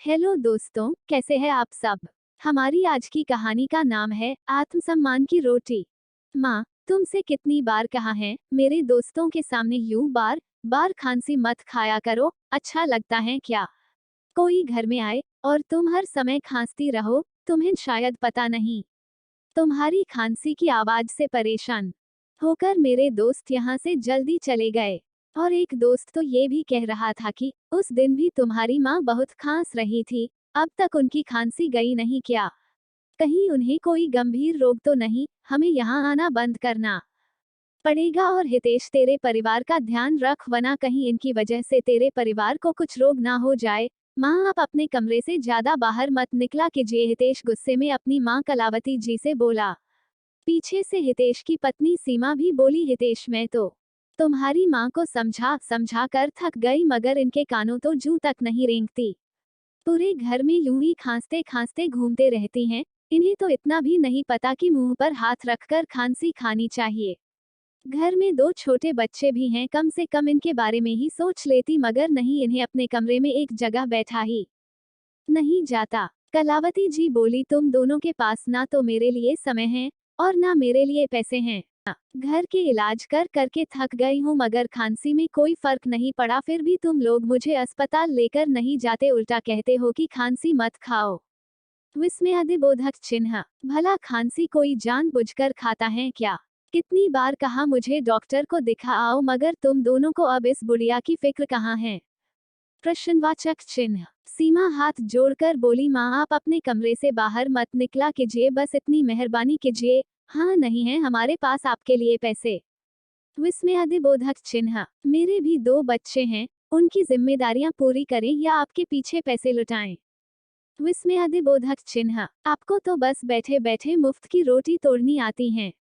Hello दोस्तों, कैसे हैं आप सब। हमारी आज की कहानी का नाम है आत्मसम्मान की रोटी। माँ, तुमसे कितनी बार कहा है मेरे दोस्तों के सामने यूं बार बार खांसी मत खाया करो, अच्छा लगता है क्या। कोई घर में आए और तुम हर समय खांसती रहो, तुम्हें शायद पता नहीं। तुम्हारी खांसी की आवाज से परेशान होकर मेरे दोस्त यहाँ से जल्दी चले गए। और एक दोस्त तो ये भी कह रहा था कि उस दिन भी तुम्हारी माँ बहुत खांस रही थी, अब तक उनकी खांसी गई नहीं क्या। कहीं उन्हें कोई गंभीर रोग तो नहीं, हमें यहाँ आना बंद करना पड़ेगा। और हितेश, तेरे परिवार का ध्यान रख, वरना कहीं इनकी वजह से तेरे परिवार को कुछ रोग ना हो जाए। माँ, आप अपने कमरे से ज्यादा बाहर मत निकला कीजिए, हितेश गुस्से में अपनी माँ कलावती जी से बोला। पीछे से हितेश की पत्नी सीमा भी बोली, हितेश मैं तो तुम्हारी माँ को समझा समझा कर थक गई, मगर इनके कानों तो जूं तक नहीं रेंगती। पूरे घर में यूं ही खांसते खांसते घूमते रहती हैं, इन्हें तो इतना भी नहीं पता कि मुंह पर हाथ रखकर खांसी खानी चाहिए। घर में दो छोटे बच्चे भी हैं, कम से कम इनके बारे में ही सोच लेती, मगर नहीं, इन्हें अपने कमरे में एक जगह बैठा ही नहीं जाता। कलावती जी बोली, तुम दोनों के पास ना तो मेरे लिए समय है और ना मेरे लिए पैसे हैं। घर के इलाज कर करके थक गई हूँ, मगर खांसी में कोई फर्क नहीं पड़ा, फिर भी तुम लोग मुझे अस्पताल लेकर नहीं जाते, उल्टा कहते हो कि खांसी मत खाओ। विस्मयादिबोधक चिन्ह। भला खांसी कोई जानबूझकर खाता है क्या। कितनी बार कहा मुझे डॉक्टर को दिखा आओ, मगर तुम दोनों को अब इस बुढ़िया की फिक्र कहाँ है। प्रश्नवाचक चिन्ह। सीमा हाथ जोड़कर बोली, माँ आप अपने कमरे से बाहर मत निकला कीजिए, बस इतनी मेहरबानी कीजिए। हाँ, नहीं है हमारे पास आपके लिए पैसे। विस्मयादिबोधक चिन्ह। मेरे भी दो बच्चे हैं, उनकी जिम्मेदारियां पूरी करें या आपके पीछे पैसे लुटाएं। विस्मयादिबोधक चिन्ह। आपको तो बस बैठे बैठे मुफ्त की रोटी तोड़नी आती है।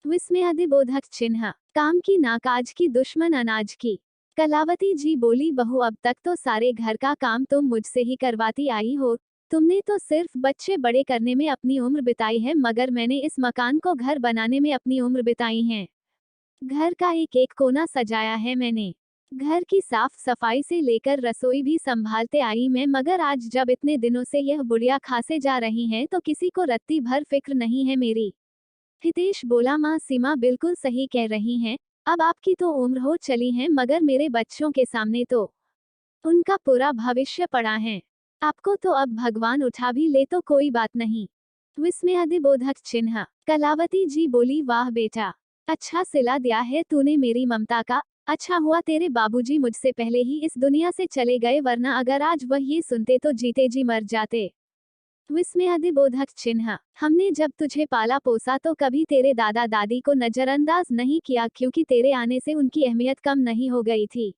विस्मयादिबोधक चिन्ह। काम की नाकाज की दुश्मन अनाज की। कलावती जी बोली, बहू अब तक तो सारे घर का काम तुम मुझसे ही करवाती आई हो। तुमने तो सिर्फ बच्चे बड़े करने में अपनी उम्र बिताई है, मगर मैंने इस मकान को घर बनाने में अपनी उम्र बिताई है। घर का एक एक कोना सजाया है मैंने। घर की साफ सफाई से लेकर रसोई भी संभालते आई मैं, मगर आज जब इतने दिनों से यह बुढ़िया खासे जा रही हैं तो किसी को रत्ती भर फिक्र नहीं है मेरी। हितेश बोला, माँ सीमा बिल्कुल सही कह रही हैं, अब आपकी तो उम्र हो चली है, मगर मेरे बच्चों के सामने तो उनका पूरा भविष्य पड़ा है। आपको तो अब भगवान उठा भी ले तो कोई बात नहीं। विस्मयादिबोधक चिन्ह। कलावती जी बोली, वाह बेटा, अच्छा सिला दिया है तूने मेरी ममता का। अच्छा हुआ तेरे बाबूजी मुझसे पहले ही इस दुनिया से चले गए, वरना अगर आज वह ये सुनते तो जीते जी मर जाते। विस्मयादिबोधक चिन्ह। हमने जब तुझे पाला पोसा तो कभी तेरे दादा दादी को नजरअंदाज नहीं किया, क्योंकि तेरे आने से उनकी अहमियत कम नहीं हो गई थी।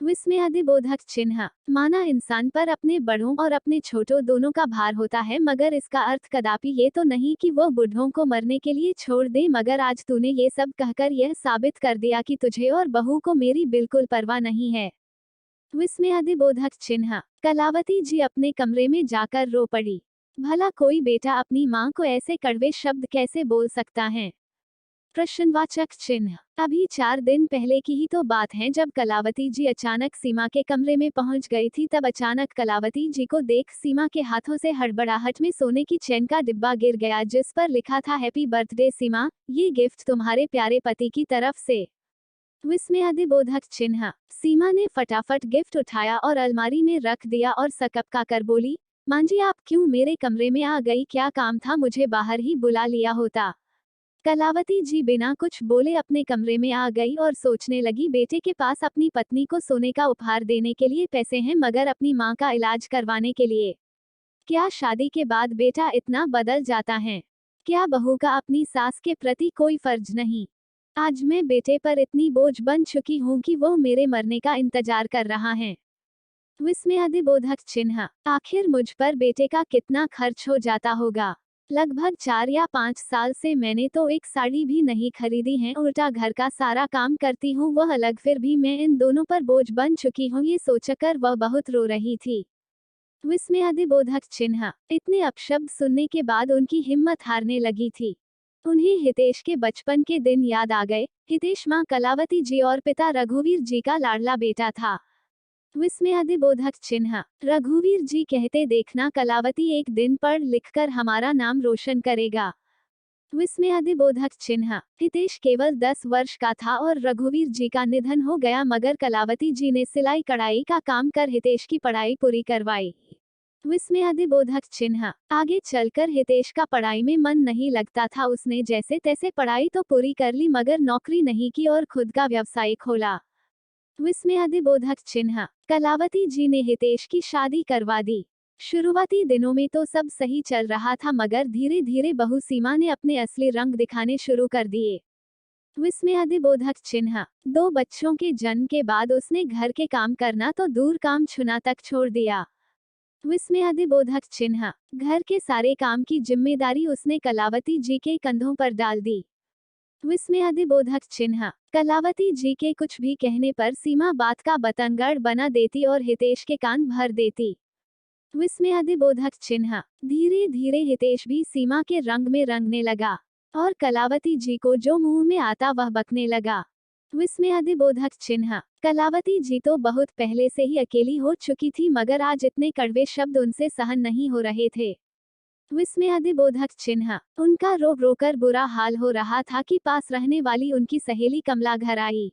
विस्मयादिबोधक चिन्ह। माना इंसान पर अपने बड़ों और अपने छोटों दोनों का भार होता है, मगर इसका अर्थ कदापि ये तो नहीं कि वो बूढ़ों को मरने के लिए छोड़ दे, मगर आज तूने ये सब कहकर यह साबित कर दिया कि तुझे और बहू को मेरी बिल्कुल परवाह नहीं है। विस्मयादिबोधक चिन्ह। कलावती जी अपने कमरे में जाकर रो पड़ी। भला कोई बेटा अपनी माँ को ऐसे कड़वे शब्द कैसे बोल सकता है। प्रश्नवाचक चिन्ह। अभी 4 दिन पहले की ही तो बात है जब कलावती जी अचानक सीमा के कमरे में पहुंच गई थी। तब अचानक कलावती जी को देख सीमा के हाथों से हड़बड़ाहट में सोने की चैन का डिब्बा गिर गया, जिस पर लिखा था, हैप्पी बर्थडे सीमा, ये गिफ्ट तुम्हारे प्यारे पति की तरफ से। विस्मयादिबोधक चिन्ह। सीमा ने फटाफट गिफ्ट उठाया और अलमारी में रख दिया और सकपका कर बोली, मां जी आप क्यों मेरे कमरे में आ गई, क्या काम था, मुझे बाहर ही बुला लिया होता। कलावती जी बिना कुछ बोले अपने कमरे में आ गई और सोचने लगी, बेटे के पास अपनी पत्नी को सोने का उपहार देने के लिए पैसे हैं, मगर अपनी माँ का इलाज करवाने के लिए क्या शादी के बाद बेटा इतना बदल जाता है। क्या बहू का अपनी सास के प्रति कोई फर्ज नहीं। आज मैं बेटे पर इतनी बोझ बन चुकी हूँ कि वो मेरे मरने का इंतजार कर रहा है। विस्मयादिबोधक चिन्ह। आखिर मुझ पर बेटे का कितना खर्च हो जाता होगा। लगभग 4 या 5 साल से मैंने तो एक साड़ी भी नहीं खरीदी है, उल्टा घर का सारा काम करती हूँ वह अलग, फिर भी मैं इन दोनों पर बोझ बन चुकी हूँ, ये सोचकर वह बहुत रो रही थी। विस्मयादिबोधक चिन्ह। इतने अपशब्द सुनने के बाद उनकी हिम्मत हारने लगी थी। उन्हें हितेश के बचपन के दिन याद आ गए। हितेश मां कलावती जी और पिता रघुवीर जी का लाडला बेटा था। विस्मयादिबोधक चिन्ह। रघुवीर जी कहते देखना कलावती एक दिन पढ़ लिखकर हमारा नाम रोशन करेगा। विस्मयादिबोधक चिन्ह। हितेश केवल 10 वर्ष का था और रघुवीर जी का निधन हो गया, मगर कलावती जी ने सिलाई कढ़ाई का काम कर हितेश की पढ़ाई पूरी करवाई। विस्मयादिबोधक चिन्ह। आगे चलकर हितेश का पढ़ाई में मन नहीं लगता था, उसने जैसे तैसे पढ़ाई तो पूरी कर ली मगर नौकरी नहीं की और खुद का व्यवसाय खोला। विस्मयादिबोधक चिन्ह। कलावती जी ने हितेश की शादी करवा दी। शुरुआती दिनों में तो सब सही चल रहा था मगर धीरे धीरे बहू सीमा ने अपने असली रंग दिखाने शुरू कर दिए। विस्मयादिबोधक चिन्ह। 2 बच्चों के जन्म के बाद उसने घर के काम करना तो दूर काम छूना तक छोड़ दिया। विस्मयादिबोधक चिन्ह। घर के सारे काम की जिम्मेदारी उसने कलावती जी के कंधों पर डाल दी। विस्मयादिबोधक चिन्ह। कलावती जी के कुछ भी कहने पर सीमा बात का बतंगड़ बना देती और हितेश के कान भर देती। विस्मयादिबोधक चिन्ह। धीरे धीरे हितेश भी सीमा के रंग में रंगने लगा और कलावती जी को जो मुंह में आता वह बकने लगा। विस्मयादिबोधक चिन्ह। कलावती जी तो बहुत पहले से ही अकेली हो चुकी थी मगर आज इतने कड़वे शब्द उनसे सहन नहीं हो रहे थे। विस्मयादिबोधक चिन्ह। उनका रो रोकर बुरा हाल हो रहा था कि पास रहने वाली उनकी सहेली कमला घर आई।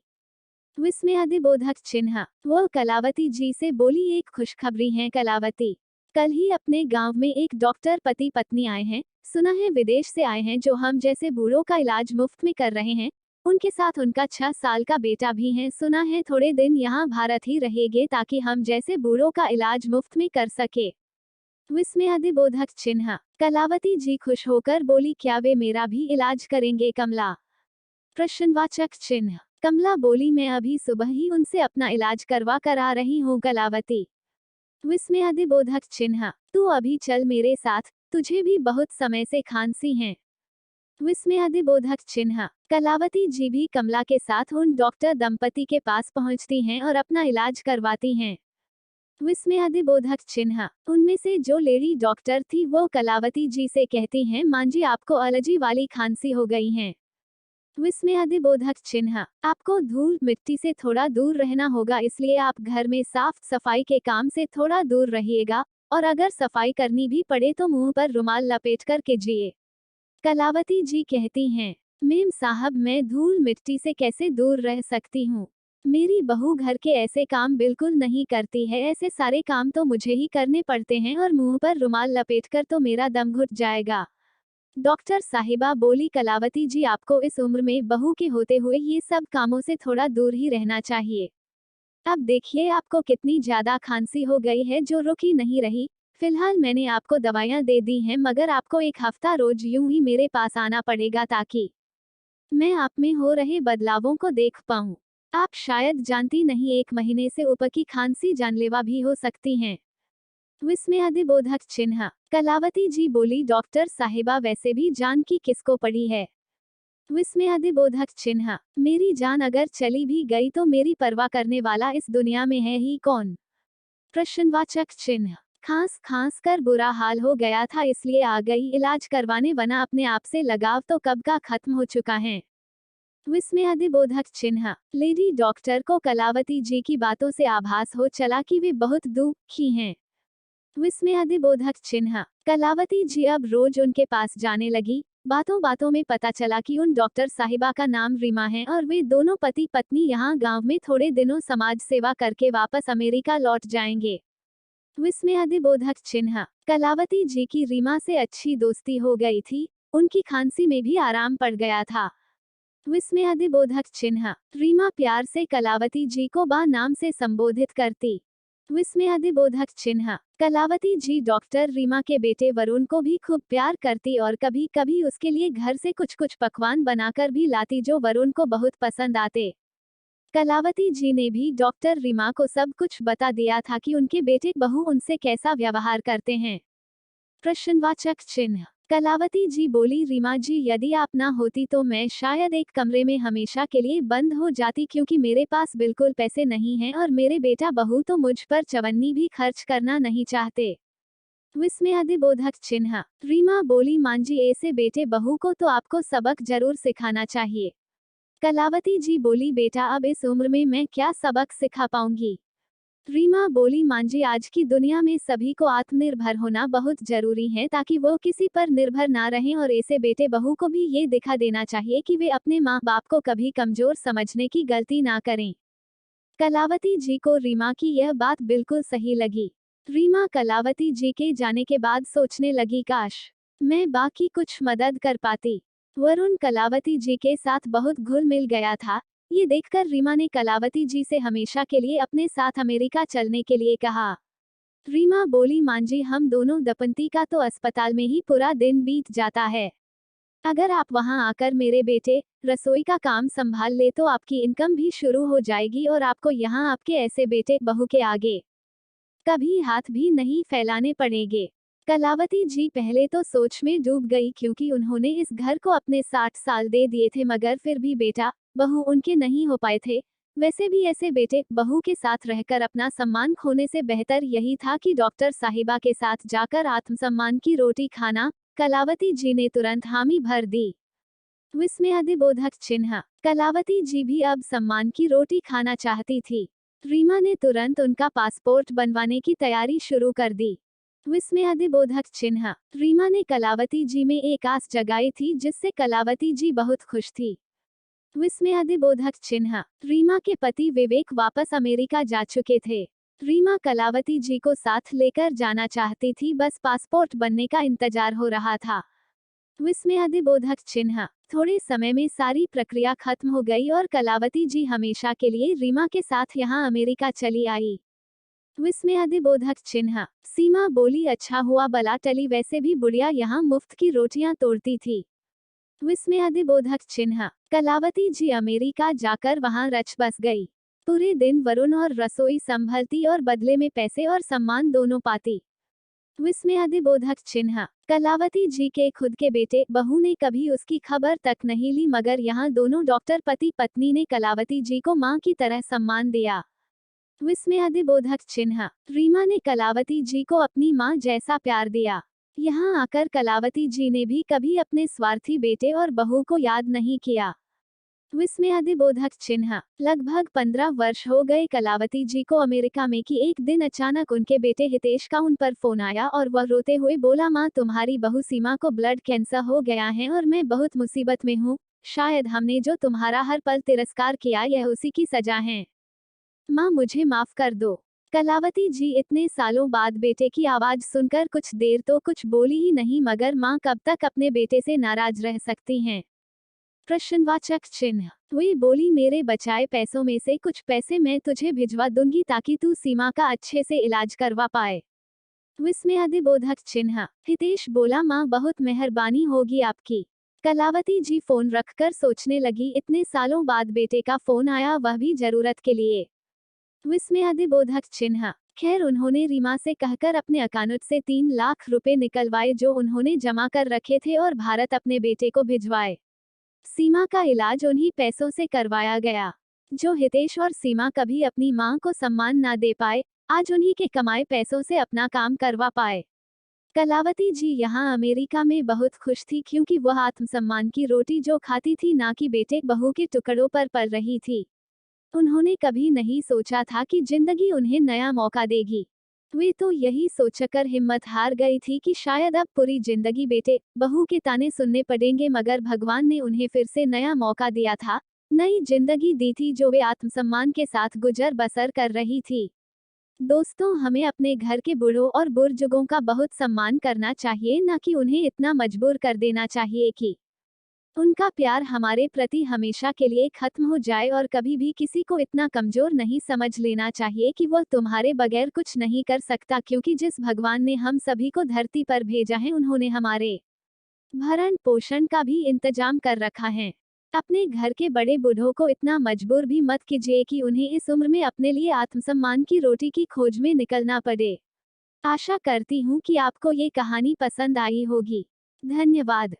विस्मयादिबोधक चिन्ह। वो कलावती जी से बोली, एक खुशखबरी है कलावती, कल ही अपने गांव में एक डॉक्टर पति पत्नी आए हैं, सुना है विदेश से आए हैं जो हम जैसे बूढ़ों का इलाज मुफ्त में कर रहे हैं। उनके साथ उनका 6 साल का बेटा भी है, सुना है थोड़े दिन यहाँ भारत ही रहेंगे ताकि हम जैसे बूढ़ों का इलाज मुफ्त में कर सके। विस्मयादिबोधक चिन्ह। कलावती जी खुश होकर बोली, क्या वे मेरा भी इलाज करेंगे कमला? प्रश्नवाचक चिन्ह। कमला बोली, मैं अभी सुबह ही उनसे अपना इलाज करवा कर आ रही हूँ कलावती। विस्मयादिबोधक चिन्ह। तू अभी चल मेरे साथ, तुझे भी बहुत समय से खांसी है। विस्मयादिबोधक चिन्ह। कलावती जी भी कमला के साथ उन डॉक्टर दंपति के पास पहुंचती हैं और अपना इलाज करवाती हैं। विस्मयादिबोधक चिन्ह। उनमें से जो लेडी डॉक्टर थी वो कलावती जी से कहती हैं, मां जी आपको एलर्जी वाली खांसी हो गई है। विस्मयादिबोधक चिन्ह। आपको धूल मिट्टी से थोड़ा दूर रहना होगा, इसलिए आप घर में साफ सफाई के काम से थोड़ा दूर रहिएगा और अगर सफाई करनी भी पड़े तो मुंह पर रुमाल लपेट कर कीजिए। कलावती जी कहती हैं, मेम साहब मैं धूल मिट्टी से कैसे दूर रह सकती हूँ? मेरी बहू घर के ऐसे काम बिल्कुल नहीं करती है, ऐसे सारे काम तो मुझे ही करने पड़ते हैं और मुंह पर रुमाल लपेटकर तो मेरा दम घुट जाएगा। डॉक्टर साहिबा बोली, कलावती जी आपको इस उम्र में बहू के होते हुए ये सब कामों से थोड़ा दूर ही रहना चाहिए। अब देखिए आपको कितनी ज्यादा खांसी हो गई है जो रुक ही नहीं रही। फिलहाल मैंने आपको दवाइयाँ दे दी हैं मगर आपको 1 हफ्ता रोज यूं ही मेरे पास आना पड़ेगा ताकि मैं आप में हो रहे बदलावों को देख पाऊं। आप शायद जानती नहीं 1 महीने से ऊपर की खांसी जानलेवा भी हो सकती हैं। विस्मयादिबोधक चिन्ह। कलावती जी बोली, डॉक्टर साहिबा वैसे भी जान की किसको पड़ी है? विस्मयादिबोधक चिन्ह। मेरी जान अगर चली भी गई तो मेरी परवाह करने वाला इस दुनिया में है ही कौन? प्रश्नवाचक चिन्ह। खांस खांस कर बुरा हाल हो गया था इसलिए आ गई इलाज करवाने, वरना अपने आप से लगाव तो कब का खत्म हो चुका है। विस्मयादिबोधक चिन्ह। लेडी डॉक्टर को कलावती जी की बातों से आभास हो चला कि वे बहुत दुखी हैं। विस्मयादिबोधक चिन्ह। कलावती जी अब रोज उनके पास जाने लगी। बातों बातों में पता चला कि उन डॉक्टर साहिबा का नाम रीमा है और वे दोनों पति पत्नी यहाँ गांव में थोड़े दिनों समाज सेवा करके वापस अमेरिका लौट जाएंगे। विस्मयादिबोधक चिन्ह। कलावती जी की रीमा से अच्छी दोस्ती हो गई थी, उनकी खांसी में भी आराम पड़ गया था। विस्मयादिबोधक चिन्ह। रीमा प्यार से कलावती जी को बा नाम से संबोधित करती। विस्मयादिबोधक चिन्ह। कलावती जी डॉक्टर रीमा के बेटे वरुण को भी खूब प्यार करती और कभी कभी उसके लिए घर से कुछ कुछ पकवान बनाकर भी लाती जो वरुण को बहुत पसंद आते। कलावती जी ने भी डॉक्टर रीमा को सब कुछ बता दिया था कि उनके बेटे बहू उनसे कैसा व्यवहार करते हैं। प्रश्नवाचक चिन्ह। कलावती जी बोली, रीमा जी यदि आप ना होती तो मैं शायद एक कमरे में हमेशा के लिए बंद हो जाती क्योंकि मेरे पास बिल्कुल पैसे नहीं हैं और मेरे बेटा बहू तो मुझ पर चवन्नी भी खर्च करना नहीं चाहते। विस्मयादिबोधक चिन्ह। रीमा बोली, मां जी ऐसे बेटे बहू को तो आपको सबक जरूर सिखाना चाहिए। कलावती जी बोली, बेटा अब इस उम्र में मैं क्या सबक सिखा पाऊंगी? रीमा बोली, मां जी, आज की दुनिया में सभी को आत्मनिर्भर होना बहुत जरूरी है ताकि वो किसी पर निर्भर ना रहें, और ऐसे बेटे बहू को भी ये दिखा देना चाहिए कि वे अपने माँ बाप को कभी कमजोर समझने की गलती ना करें। कलावती जी को रीमा की यह बात बिल्कुल सही लगी। रीमा कलावती जी के जाने के बाद सोचने लगी, काश मैं बाकी कुछ मदद कर पाती। वरुण कलावती जी के साथ बहुत घुल मिल गया था। ये देखकर रीमा ने कलावती जी से हमेशा के लिए अपने साथ अमेरिका चलने के लिए कहा। रीमा बोली, मां जी, हम दोनों दंपति का तो अस्पताल में ही पूरा दिन बीत जाता है। अगर आप वहां आकर मेरे बेटे रसोई का काम संभाल ले तो आपकी इनकम भी शुरू हो जाएगी और आपको यहाँ आपके ऐसे बेटे बहू के आगे कभी हाथ भी नहीं फैलाने पड़ेंगे। कलावती जी पहले तो सोच में डूब गई, क्योंकि उन्होंने इस घर को अपने 60 साल दे दिए थे, मगर फिर भी बेटा बहू उनके नहीं हो पाए थे। वैसे भी ऐसे बेटे बहू के साथ रहकर अपना सम्मान खोने से बेहतर यही था कि डॉक्टर साहिबा के साथ जाकर आत्मसम्मान की रोटी खाना। कलावती जी ने तुरंत हामी भर दी। विस्मयादिबोधक चिन्ह। कलावती जी भी अब सम्मान की रोटी खाना चाहती थी। रीमा ने तुरंत उनका पासपोर्ट बनवाने की तैयारी शुरू कर दी। विस्मयादिबोधक चिन्ह। रीमा ने कलावती जी में एक आस जगाई थी, जिससे कलावती जी बहुत खुश थी। विस्मयादिबोधक चिन्ह। रीमा के पति विवेक वापस अमेरिका जा चुके थे। रीमा कलावती जी को साथ लेकर जाना चाहती थी, बस पासपोर्ट बनने का इंतजार हो रहा था। विस्मयादिबोधक चिन्ह। थोड़े समय में सारी प्रक्रिया खत्म हो गई और कलावती जी हमेशा के लिए रीमा के साथ यहाँ अमेरिका चली आई। विस्मयादिबोधक चिन्ह। सीमा बोली, अच्छा हुआ बला टली, वैसे भी बुढ़िया यहाँ मुफ्त की रोटियां तोड़ती थी। विस्मयादिबोधक चिन्ह। कलावती जी अमेरिका जाकर वहां रच बस गई। पूरे दिन वरुण और रसोई संभलती और बदले में पैसे और सम्मान दोनों पाती। विस्मयादिबोधक चिन्ह। कलावती जी के खुद के बेटे बहू ने कभी उसकी खबर तक नहीं ली, मगर यहाँ दोनों डॉक्टर पति पत्नी ने कलावती जी को मां की तरह सम्मान दिया। विस्मयादिबोधक चिन्ह। रीमा ने कलावती जी को अपनी मां जैसा प्यार दिया। यहाँ आकर कलावती जी ने भी कभी अपने स्वार्थी बेटे और बहू को याद नहीं किया। विस्मयादिबोधक चिन्ह। लगभग 15 वर्ष हो गए कलावती जी को अमेरिका में कि एक दिन अचानक उनके बेटे हितेश का उन पर फोन आया और वह रोते हुए बोला, माँ, तुम्हारी बहू सीमा को ब्लड कैंसर हो गया है और मैं बहुत मुसीबत में हूँ। शायद हमने जो तुम्हारा हर पल तिरस्कार किया यह उसी की सजा है। माँ, मुझे माफ कर दो। कलावती जी इतने सालों बाद बेटे की आवाज सुनकर कुछ देर तो कुछ बोली ही नहीं, मगर माँ कब तक अपने बेटे से नाराज रह सकती हैं। प्रश्नवाचक चिन्ह। वे बोली, मेरे बचाए पैसों में से कुछ पैसे मैं तुझे भिजवा दूंगी ताकि तू सीमा का अच्छे से इलाज करवा पाए। विस्मयादिबोधक चिन्ह। हितेश बोला, माँ, बहुत मेहरबानी होगी आपकी। कलावती जी फोन रखकर सोचने लगी, इतने सालों बाद बेटे का फोन आया, वह भी जरूरत के लिए। विस्मयादिबोधक चिन्ह। खैर, उन्होंने रीमा से कहकर अपने अकाउंट से 3 लाख रुपए निकलवाए जो उन्होंने जमा कर रखे थे और भारत अपने बेटे को भिजवाए। सीमा का इलाज उन्हीं पैसों से करवाया गया। जो हितेश और सीमा कभी अपनी मां को सम्मान ना दे पाए, आज उन्हीं के कमाए पैसों से अपना काम करवा पाए। कलावती जी यहाँ अमेरिका में बहुत खुश थी, क्योंकि वह आत्मसम्मान की रोटी जो खाती थी ना कि बेटे बहू के टुकड़ों पर पल रही थी। उन्होंने कभी नहीं सोचा था कि जिंदगी उन्हें नया मौका देगी। वे तो यही सोचकर हिम्मत हार गई थी कि शायद अब पूरी जिंदगी बेटे बहू के ताने सुनने पड़ेंगे, मगर भगवान ने उन्हें फिर से नया मौका दिया था, नई जिंदगी दी थी जो वे आत्मसम्मान के साथ गुजर बसर कर रही थी। दोस्तों, हमें अपने घर के बूढ़ों और बुजुर्गों का बहुत सम्मान करना चाहिए, न कि उन्हें इतना मजबूर कर देना चाहिए कि उनका प्यार हमारे प्रति हमेशा के लिए खत्म हो जाए, और कभी भी किसी को इतना कमजोर नहीं समझ लेना चाहिए कि वह तुम्हारे बगैर कुछ नहीं कर सकता, क्योंकि जिस भगवान ने हम सभी को धरती पर भेजा है उन्होंने हमारे भरण पोषण का भी इंतजाम कर रखा है। अपने घर के बड़े बूढ़ों को इतना मजबूर भी मत कीजिए कि उन्हें इस उम्र में अपने लिए आत्मसम्मान की रोटी की खोज में निकलना पड़े। आशा करती हूँ कि आपको ये कहानी पसंद आई होगी। धन्यवाद।